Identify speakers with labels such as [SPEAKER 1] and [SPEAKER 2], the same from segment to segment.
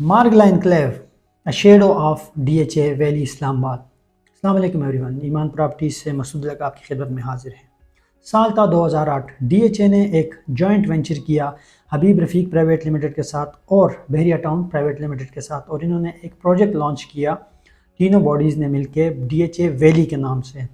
[SPEAKER 1] Margalla enclave, a shadow of DHA valley, Islamabad. अस्सलाम वालेकुम everyone, ईमान properties से मसूद लक आपकी खिदमत में हाजिर है। साल था 2008। DHA ने एक जॉइंट वेंचर किया हबीब रफ़ीक प्राइवेट लिमिटेड के साथ और बहरिया टाउन प्राइवेट लिमिटेड के साथ, और इन्होंने एक प्रोजेक्ट लॉन्च किया तीनों बॉडीज़ ने मिलकर DHA वैली के नाम से।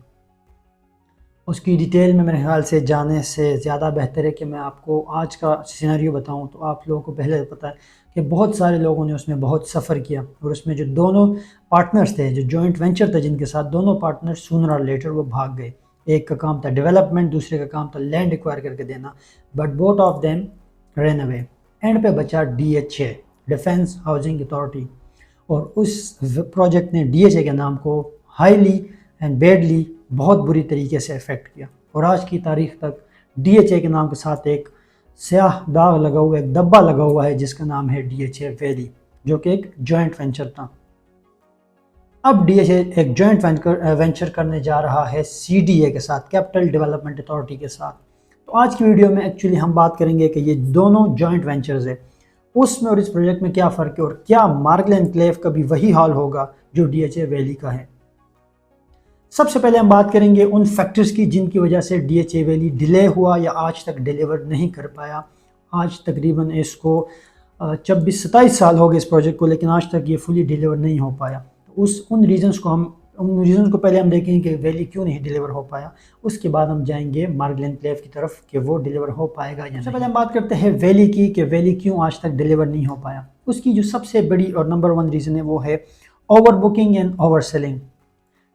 [SPEAKER 1] उसकी डिटेल में मेरे ख्याल से जाने से ज़्यादा बेहतर है कि मैं आपको आज का सिनेरियो बताऊं। तो आप लोगों को पहले पता है कि बहुत सारे लोगों ने उसमें बहुत सफ़र किया, और उसमें जो दोनों पार्टनर्स थे, जो जॉइंट वेंचर था जिनके साथ, दोनों पार्टनर सूनर और लेटर वो भाग गए। एक का काम था डेवलपमेंट, दूसरे का काम था लैंड एक्वायर करके देना, but both of them run away. And पे बचा DHA, डिफेंस हाउसिंग अथॉरिटी, और उस प्रोजेक्ट ने DHA के नाम को हाईली एंड बैडली बहुत बुरी तरीके से अफेक्ट किया, और आज की तारीख तक DHA के नाम के साथ एक स्याह दाग लगा हुआ, एक धब्बा लगा हुआ है जिसका नाम है DHA वैली, जो कि एक जॉइंट वेंचर था। अब DHA एक जॉइंट वेंचर करने जा रहा है CDA के साथ, कैपिटल डेवलपमेंट अथॉरिटी के साथ। तो आज की वीडियो में एक्चुअली हम बात करेंगे कि ये दोनों जॉइंट वेंचर्स है, उसमें और इस प्रोजेक्ट में क्या फ़र्क है, और क्या मार्गला एनक्लेव का भी वही हाल होगा जो DHA वैली का है। सबसे पहले हम बात करेंगे उन फैक्टर्स की जिनकी वजह से DHA वैली डिले हुआ या आज तक डिलीवर नहीं कर पाया। आज तकरीबन इसको 26-27 साल हो गए इस प्रोजेक्ट को, लेकिन आज तक ये फुली डिलीवर नहीं हो पाया। तो उन रीज़न्स को पहले हम देखेंगे कि वैली क्यों नहीं डिलीवर हो पाया। उसके बाद हम जाएंगे मार्गला एनक्लेव की तरफ कि वो डिलीवर हो पाएगा या नहीं। सबसे पहले हम बात करते हैं वैली की, कि वैली क्यों आज तक डिलीवर नहीं हो पाया। उसकी जो सबसे बड़ी और नंबर 1 रीज़न है वो है over booking and over selling.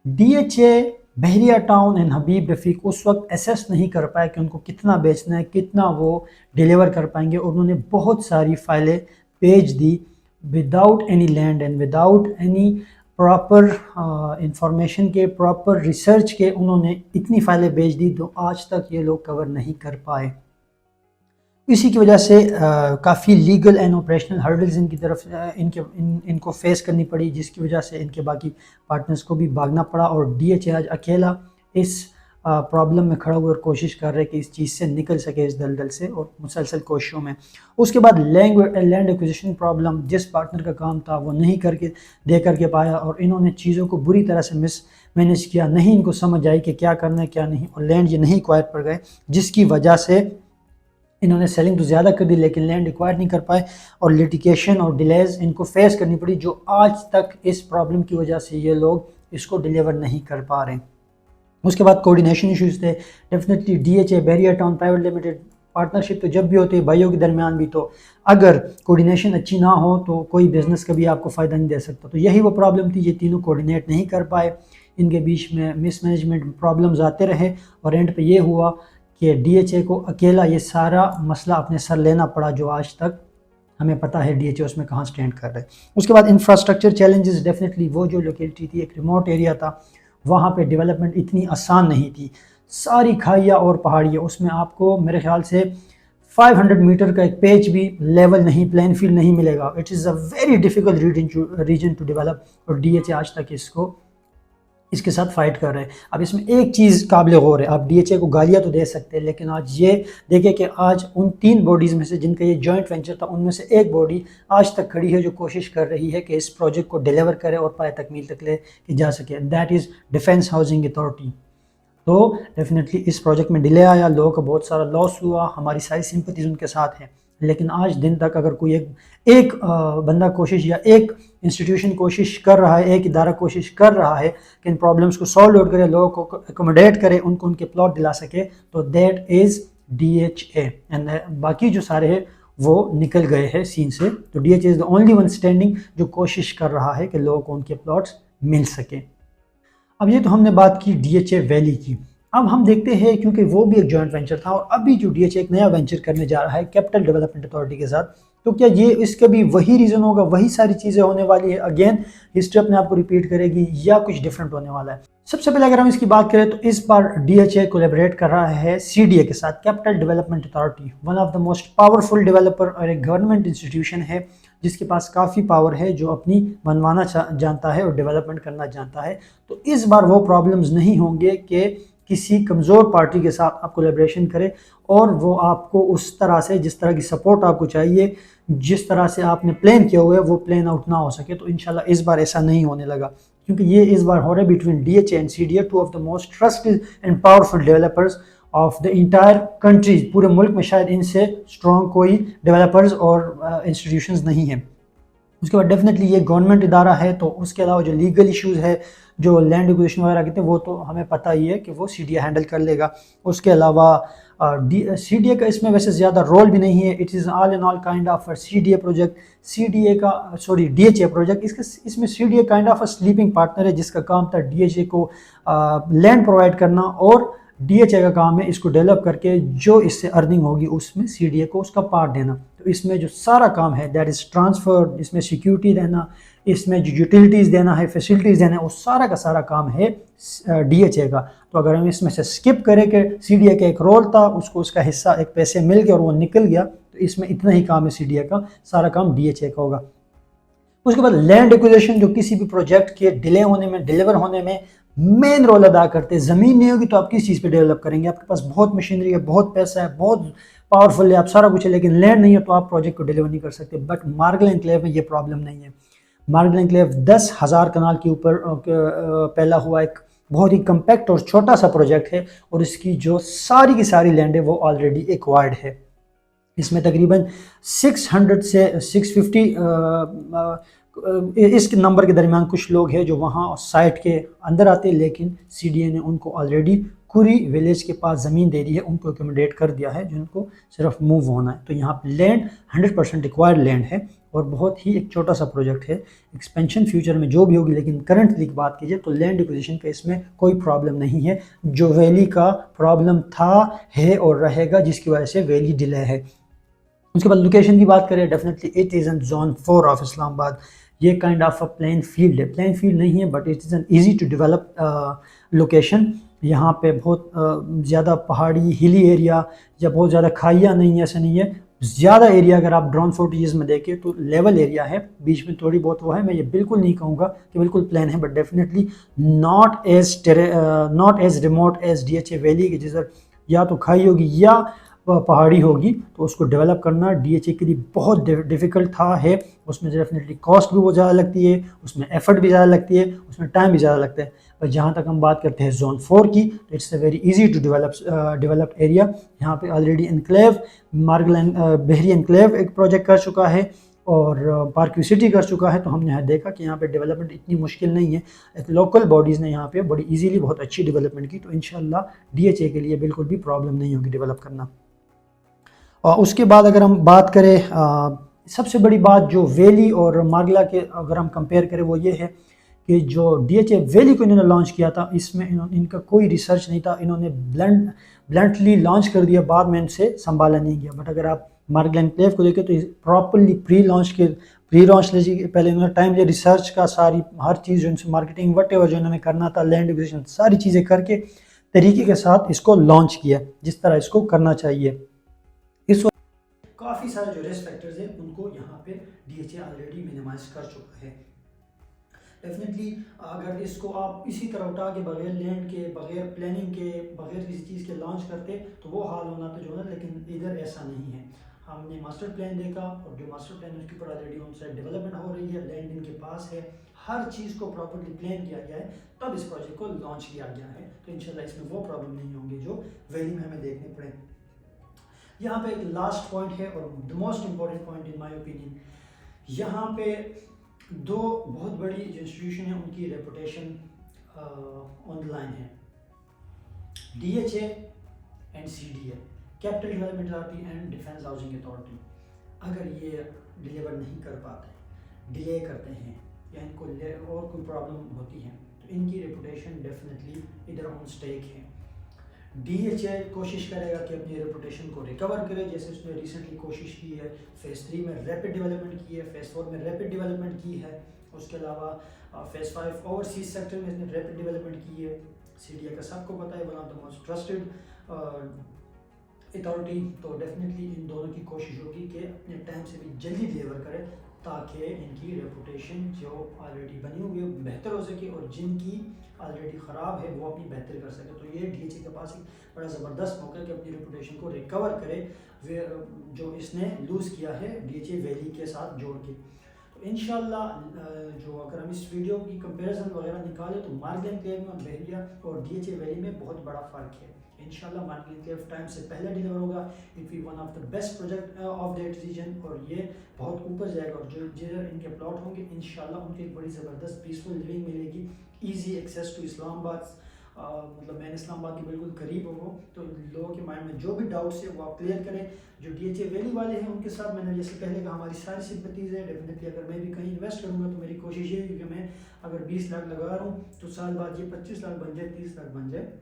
[SPEAKER 1] DHA Bahria town and Habib Rafiq उस वक्त एसेस नहीं कर पाए कि उनको कितना बेचना है, कितना वो डिलीवर कर पाएंगे, और उन्होंने बहुत सारी फाइलें भेज दी without any land and without any proper information के, प्रॉपर रिसर्च के। उन्होंने इतनी फाइलें भेज दी तो आज तक ये लोग कवर नहीं कर पाए। इसी की वजह से काफ़ी लीगल एंड ऑपरेशनल हर्डल्स इनकी तरफ इनको फेस करनी पड़ी, जिसकी वजह से इनके बाकी पार्टनर्स को भी भागना पड़ा, और DHA आज अकेला इस प्रॉब्लम में खड़ा हुआ और कोशिश कर रहे हैं कि इस चीज़ से निकल सके, इस दलदल से, और मुसलसल कोशिशों में। उसके बाद लैंड एक्विजिशन प्रॉब्लम, जिस पार्टनर का काम था वो नहीं करके पाया, और इन्होंने चीज़ों को बुरी तरह से मैनेज किया, नहीं इनको समझ आई कि क्या करना है क्या नहीं, और लैंड ये नहीं एक्वायर कर गए, जिसकी वजह से इन्होंने सेलिंग तो ज़्यादा कर दी लेकिन लैंड एक्वायर नहीं कर पाए, और लिटिगेशन और डिलेज इनको फेस करनी पड़ी, जो आज तक इस प्रॉब्लम की वजह से ये लोग इसको डिलीवर नहीं कर पा रहे। उसके बाद कोऑर्डिनेशन इश्यूज थे। Definitely DHA Bahria town private limited partnership तो जब भी होती है भाइयों के दरमियान भी, तो अगर कोऑर्डिनेशन अच्छी ना हो तो कोई बिजनेस कभी आपको फ़ायदा नहीं दे सकता। तो यही वो प्रॉब्लम थी, ये तीनों कोऑर्डिनेट नहीं कर पाए, इनके बीच में मिसमैनेजमेंट प्रॉब्लम्स आते रहे, और एंड पे ये हुआ कि DHA को अकेला ये सारा मसला अपने सर लेना पड़ा, जो आज तक हमें पता है DHA उसमें कहाँ स्टैंड कर रहे हैं। उसके बाद इंफ्रास्ट्रक्चर चैलेंजेस, डेफिनेटली वो जो लोकेलिटी थी एक रिमोट एरिया था, वहाँ पे डेवलपमेंट इतनी आसान नहीं थी, सारी खाइयाँ और पहाड़ियाँ, उसमें आपको मेरे ख्याल से 500 मीटर का एक पेज भी लेवल नहीं, प्लेन फील्ड नहीं मिलेगा। It is a very difficult region to develop, और DHA आज तक इसके साथ फाइट कर रहे हैं। अब इसमें एक चीज़ काबिल गौर है, आप DHA को गालियाँ तो दे सकते हैं, लेकिन आज ये देखें कि आज उन 3 बॉडीज़ में से जिनका ये जॉइंट वेंचर था, उनमें से एक बॉडी आज तक खड़ी है जो कोशिश कर रही है कि इस प्रोजेक्ट को डिलीवर करे और पाए तकमील तक ले जा सके, that is defence housing authority. तो डेफिनेटली इस प्रोजेक्ट में डिले आया, लोगों का बहुत सारा लॉस हुआ, हमारी सारी सिंपथीज उनके साथ है, लेकिन आज दिन तक अगर कोई एक बंदा कोशिश, या एक इंस्टीट्यूशन कोशिश कर रहा है, एक इदारा कोशिश कर रहा है कि इन प्रॉब्लम्स को सॉल्व आउट करे, लोगों को अकोमोडेट करे, उनको उनके प्लॉट दिला सके, तो दैट इज़ DHA। एंड बाकी जो सारे हैं वो निकल गए हैं सीन से। तो DHA is the only one standing जो कोशिश कर रहा है कि लोगों को उनके प्लॉट्स मिल सके। अब ये तो हमने बात की DHA वैली की। अब हम देखते हैं, क्योंकि वो भी एक जॉइंट वेंचर था, और अभी जो DHA एक नया वेंचर करने जा रहा है कैपिटल डेवलपमेंट अथॉरिटी के साथ, तो क्या ये इसका भी वही रीज़न होगा, वही सारी चीज़ें होने वाली है, अगेन हिस्ट्री अपने आप को रिपीट करेगी, या कुछ डिफरेंट होने वाला है। सबसे पहले अगर हम इसकी बात करें तो इस बार DHA कोलैबोरेट कर रहा है CDA के साथ, capital development authority, one of the most powerful developer, और एक गवर्नमेंट इंस्टीट्यूशन है जिसके पास काफ़ी पावर है, जो अपनी बनवाना जानता है और डेवलपमेंट करना जानता है। तो इस बार वो प्रॉब्लम्स नहीं होंगे कि किसी कमज़ोर पार्टी के साथ आप कोलैबोरेशन करें और वो आपको उस तरह से, जिस तरह की सपोर्ट आपको चाहिए, जिस तरह से आपने प्लान किया हुआ है, वो प्लान आउट ना हो सके। तो इंशाल्लाह इस बार ऐसा नहीं होने लगा, क्योंकि ये इस बार हो रहा है between DHA and CDA, two of the most trusted and powerful developers of the entire countries. पूरे मुल्क में शायद इनसे स्ट्रॉन्ग कोई डेवलपर्स और इंस्टीट्यूशंस नहीं है। उसके बाद डेफिनेटली ये गवर्नमेंट इदारा है, तो उसके अलावा जो लीगल इश्यूज़ है, जो लैंड एक्विजिशन वगैरह कहते हैं, वो तो हमें पता ही है कि वो CDA हैंडल कर लेगा। उसके अलावा CDA का इसमें वैसे ज़्यादा रोल भी नहीं है। It is all in all kind of CDA project, DHA project. इसमें CDA kind of sleeping partner है, जिसका काम था DHA को लैंड प्रोवाइड करना, और DHA का काम है इसको डेवलप करके जो इससे अर्निंग होगी उसमें CDA को उसका पार्ट देना। तो इसमें जो सारा काम है दैट इज़ ट्रांसफ़र, इसमें सिक्योरिटी देना, इसमें जो यूटिलिटीज़ देना है, फैसिलिटीज़ देना है, वो सारा का सारा काम है DHA का। तो अगर हम इसमें से स्किप करें कि CDA का एक रोल था, उसको उसका हिस्सा एक पैसे मिल गया और वो निकल गया, तो इसमें इतना ही काम है CDA का, सारा काम DHA का होगा। उसके बाद लैंड एक्विजिशन, जो किसी भी प्रोजेक्ट के डिले होने में, डिलीवर होने में मेन रोल अदा करते हैं। ज़मीन नहीं होगी तो आप किस चीज़ पे डेवलप करेंगे? आपके पास बहुत मशीनरी है, बहुत पैसा है, बहुत पावरफुल है, आप सारा कुछ है, लेकिन लैंड नहीं है तो आप प्रोजेक्ट को डिलीवर नहीं कर सकते। बट मार्गल एनक्लेव में ये प्रॉब्लम नहीं है। मार्गल एनक्लेव 10,000 कनाल के ऊपर फैला हुआ एक बहुत ही कम्पैक्ट और छोटा सा प्रोजेक्ट है, और इसकी जो सारी की सारी लैंड है वो ऑलरेडी एक्वायर्ड है। इसमें तकरीबन 600 से 650 इस नंबर के दरमियान कुछ लोग हैं जो वहाँ साइट के अंदर आते हैं, लेकिन CDA ने उनको ऑलरेडी कुरी विलेज के पास ज़मीन दे दी है, उनको एकोमोडेट कर दिया है, जिनको सिर्फ मूव होना है। तो यहाँ पर लैंड 100% रिक्वायर्ड लैंड है, और बहुत ही एक छोटा सा प्रोजेक्ट है। एक्सपेंशन फ्यूचर में जो भी होगी, लेकिन करंटली की बात कीजिए तो लैंड एक्विजिशन का इसमें कोई प्रॉब्लम नहीं है। जो वैली का प्रॉब्लम था, है और रहेगा, जिसकी वजह से वैली डिले है। उसके बाद लोकेशन की बात करें, definitely it is an zone 4 of Islamabad. ये kind of a plain field है, प्लेन फील्ड नहीं है, but it is an easy to develop location. यहाँ पे बहुत ज़्यादा पहाड़ी हिली एरिया या बहुत ज़्यादा खाइयाँ नहीं है, ऐसा नहीं है। ज़्यादा एरिया अगर आप ड्रोन फुटेज में देखें तो लेवल एरिया है, बीच में थोड़ी बहुत वो है। मैं ये बिल्कुल नहीं कहूँगा कि बिल्कुल प्लेन है, but definitely not as remote as DHA valley की, जिधर या तो खाई होगी या पहाड़ी होगी। तो उसको डेवलप करना DHA के लिए बहुत डिफ़िकल्ट था, है। उसमें डेफिनेटली कॉस्ट भी बहुत ज़्यादा लगती है, उसमें एफर्ट भी ज़्यादा लगती है, उसमें टाइम भी ज़्यादा लगता है। पर जहाँ तक हम बात करते हैं जोन 4 की, तो it's a very easy to develop area. यहाँ पे ऑलरेडी एनक्लेव मार्गल बहरी एनक्लेव एक प्रोजेक्ट कर चुका है, और पार्क सिटी कर चुका है। तो हमने यहाँ देखा कि यहाँ पे डेवलपमेंट इतनी मुश्किल नहीं है। लोकल बॉडीज़ ने यहाँ पे बड़ी इजीली बहुत अच्छी डेवलपमेंट की, तो इंशाल्लाह DHA के लिए बिल्कुल भी प्रॉब्लम नहीं होगी डेवलप करना। और उसके बाद अगर हम बात करें, सबसे बड़ी बात जो वैली और मार्गला के अगर हम कंपेयर करें, वो ये है कि जो DHA वैली को इन्होंने लॉन्च किया था, इसमें इनका कोई रिसर्च नहीं था। इन्होंने ब्लंटली लॉन्च कर दिया, बाद में इनसे संभाला नहीं गया। बट अगर आप मार्गल एनक्लेव को देखें तो प्रॉपरली प्री लॉन्च लीजिए, पहले इन्होंने टाइम लिया रिसर्च का, सारी हर चीज़ जो इनसे मार्केटिंग वटेवर जो इन्होंने करना था, लैंड एक्विजिशन, सारी चीज़ें करके तरीके के साथ इसको लॉन्च किया जिस तरह इसको करना चाहिए। इस काफ़ी सारे जो रिस्क फैक्टर्स हैं उनको यहाँ पे DHA ऑलरेडी मिनिमाइज कर चुका है। डेफिनेटली अगर इसको आप इसी तरह उठा के बगैर लैंड के, बगैर प्लानिंग के, बगैर किसी चीज़ के लॉन्च करते तो वो हाल होना तो जो है, लेकिन इधर ऐसा नहीं है। हमने मास्टर प्लान देखा, और जो मास्टर प्लान है उसके ऊपर ऑलरेडी उन साइड डेवलपमेंट हो रही है, लैंड इनके पास है, हर चीज़ को प्रॉपरली प्लान किया गया है, तब इस प्रोजेक्ट को लॉन्च किया गया है। तो इंशाल्लाह इसमें वो प्रॉब्लम नहीं होंगी जो वैली में हमें देखने पड़े। यहाँ पे एक लास्ट पॉइंट है, और the most important point in my opinion, यहाँ पे दो बहुत बड़ी जो इंस्टीट्यूशन है उनकी रेपुटेशन ऑन द लाइन है, DHA and CDA, capital development authority and defence housing authority. अगर ये डिलीवर नहीं कर पाते, डिले करते हैं, या इनको और कोई प्रॉब्लम होती है, तो इनकी रेपुटेशन डेफिनेटली इधर ऑन स्टेक है। DHA कोशिश करेगा कि अपनी रेपुटेशन को रिकवर करे, जैसे उसने रिसेंटली कोशिश की है, फेज़ 3 में रैपिड डेवलपमेंट की है, फेज़ 4 में रैपिड डेवलपमेंट की है। उसके अलावा फेज़ 5 ओवरसीज सेक्टर में इसने रैपिड डेवलपमेंट की है। CDA का सबको पता है, one of the most trusted authority, तो डेफिनेटली इन दोनों की कोशिश होगी कि अपने टाइम से भी जल्दी डिलीवर करे ताकि इनकी रेपुटेशन जो ऑलरेडी बनी हुई है बेहतर हो सके और जिनकी ऑलरेडी ख़राब है वो अपनी बेहतर कर सके। तो ये DHA के पास एक बड़ा ज़बरदस्त मौका है कि अपनी रेपुटेशन को रिकवर करे वे जो इसने लूज़ किया है DHA वैली के साथ जोड़ के। तो इंशाल्लाह जो अगर हम इस वीडियो की कंपैरिजन वगैरह निकालें तो मार्गन क्लेव में बहरिया और DHA वैली में बहुत बड़ा फ़र्क है। इंशाल्लाह मार्गन क्लेव टाइम से पहले डिलीवर होगा, it be one of the best project of that region और ये बहुत ऊपर जाएगा और जो जिधर इनके प्लॉट होंगे इंशाल्लाह उनकी एक बड़ी ज़बरदस्त पीसफुल लिविंग मिलेगी, ईजी एक्सेस टू इस्लामाबाद, मतलब मैंने इस्लामाबाद के बिल्कुल करीब हो वो। तो लोगों के माइंड में जो भी डाउट्स है वो आप क्लियर करें। जो DHA वैली वाले हैं उनके साथ मैंने जैसे पहले कहा हमारी सारी सिंपैथीज़ है। डेफिनेटली अगर मैं भी कहीं इन्वेस्ट करूँगा तो मेरी कोशिश ये है कि मैं अगर 20 लाख लगा रहा हूँ तो साल बाद ये 25 लाख बन जाए, 30 लाख बन जाए,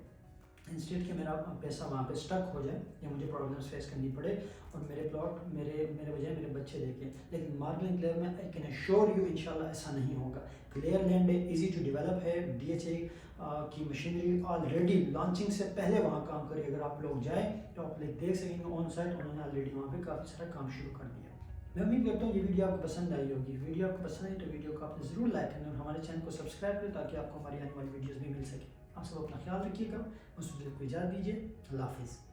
[SPEAKER 1] इंस्टेड कि मेरा पैसा वहाँ पे स्टक हो जाए या मुझे प्रॉब्लम्स फेस करनी पड़े और मेरे प्लॉट मेरे बजाय मेरे बच्चे देखें। लेकिन मार्गन क्लेव में आई कैन एश्योर यू इंशाल्लाह ऐसा नहीं होगा। क्लियर लैंड है, इजी टू डेवलप है, DHA की मशीनरी ऑलरेडी लॉन्चिंग से पहले वहाँ काम करी। अगर आप लोग जाए तो आप लोग देख सकेंगे ऑन साइट उन्होंने ऑलरेडी वहाँ पे काफ़ी सारा काम शुरू कर दिया। मैं उम्मीद करता हूँ ये वीडियो आपको पसंद आई होगी। वीडियो आपको पसंद आई तो वीडियो को आपने ज़रूर लाइक करना और हमारे चैनल को सब्सक्राइब करें ताकि आपको हमारी आने वाली वीडियोज़ भी मिल सके। आप सब अपना ख्याल रखिएगा, मुझसे को इजाज़त दीजिए, अल्लाह हाफिज़।